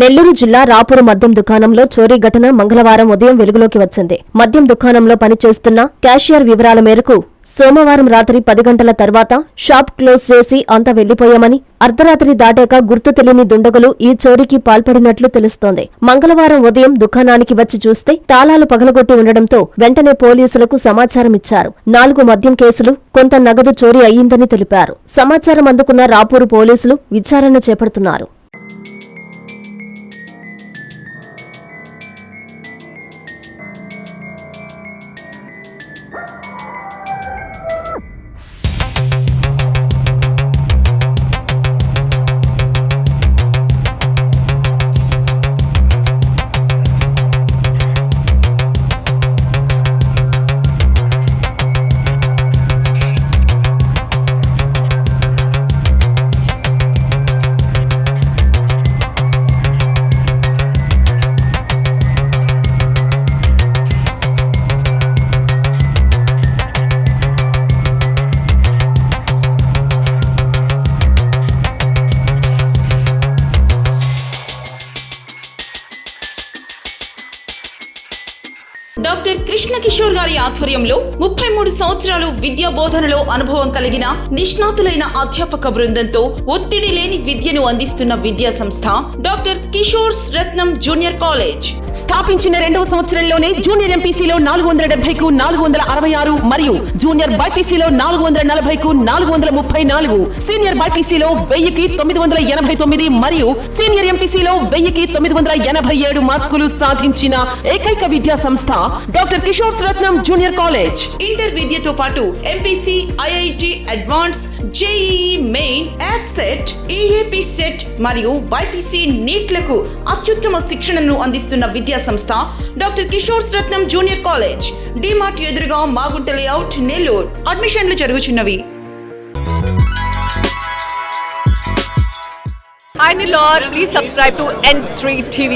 నెల్లూరు జిల్లా రాపూరు మద్యం దుకాణంలో చోరీ ఘటన మంగళవారం ఉదయం వెలుగులోకి వచ్చింది. మద్యం దుకాణంలో పనిచేస్తున్న క్యాషియర్ వివరాల మేరకు సోమవారం రాత్రి 10 గంటల తర్వాత షాప్ క్లోజ్ చేసి అంతా వెళ్లిపోయామని, అర్ధరాత్రి దాటాక గుర్తు తెలియని దుండగులు ఈ చోరీకి పాల్పడినట్లు తెలుస్తోంది. మంగళవారం ఉదయం దుకాణానికి వచ్చి చూస్తే తాళాలు పగలగొట్టి ఉండడంతో వెంటనే పోలీసులకు సమాచారం ఇచ్చారు. 4 మద్యం కేసులు, కొంత నగదు చోరీ అయ్యిందని తెలిపారు. సమాచారం అందుకున్న రాపూరు పోలీసులు విచారణ చేపడుతున్నారు. డాక్టర్ కృష్ణ కిషోర్ గారి ఆధ్వర్యంలో 33 సంవత్సరాలు విద్యా బోధనలో అనుభవం కలిగిన నిష్ణాతులైన అధ్యాపక బృందంతో ఒత్తిడి లేని విద్యను అందిస్తున్న విద్యా సంస్థ డాక్టర్ కిషోర్స్ రత్నం జూనియర్ కాలేజ్. స్థాపించిన 2వ సంవత్సరంలోనే జూనియర్ ఎంపీసీలో 470కు 466 మరియు జూనియర్ బైపీసీలో 440కు 434, సీనియర్ బైపీసీలో 1000కి 989 మరియు సీనియర్ ఎంపీసీలో 1000కి 987 మార్కులు సాధించిన ఏకైక విద్యా సంస్థ డాక్టర్ కిషోర్స్ రత్నం జూనియర్ కాలేజ్. ఇంటర్ విద్యతో పాటు MPC, IIT advance, JEE main, యాప్సెట్, EAP set మరియు బైపీసీ నీట్లకు అత్యుత్తమ శిక్షణను అందిస్తున్న విద్యా సంస్థ డాక్టర్ కిషోర్స్ రత్నం జూనియర్ కాలేజ్. డిమార్ట్ ఎదురుగా మాగుంట లేఅవుట్, నెల్లూరు. అడ్మిషన్లు జరుగుచున్నవి. Hi Nilor, please subscribe to N3 TV.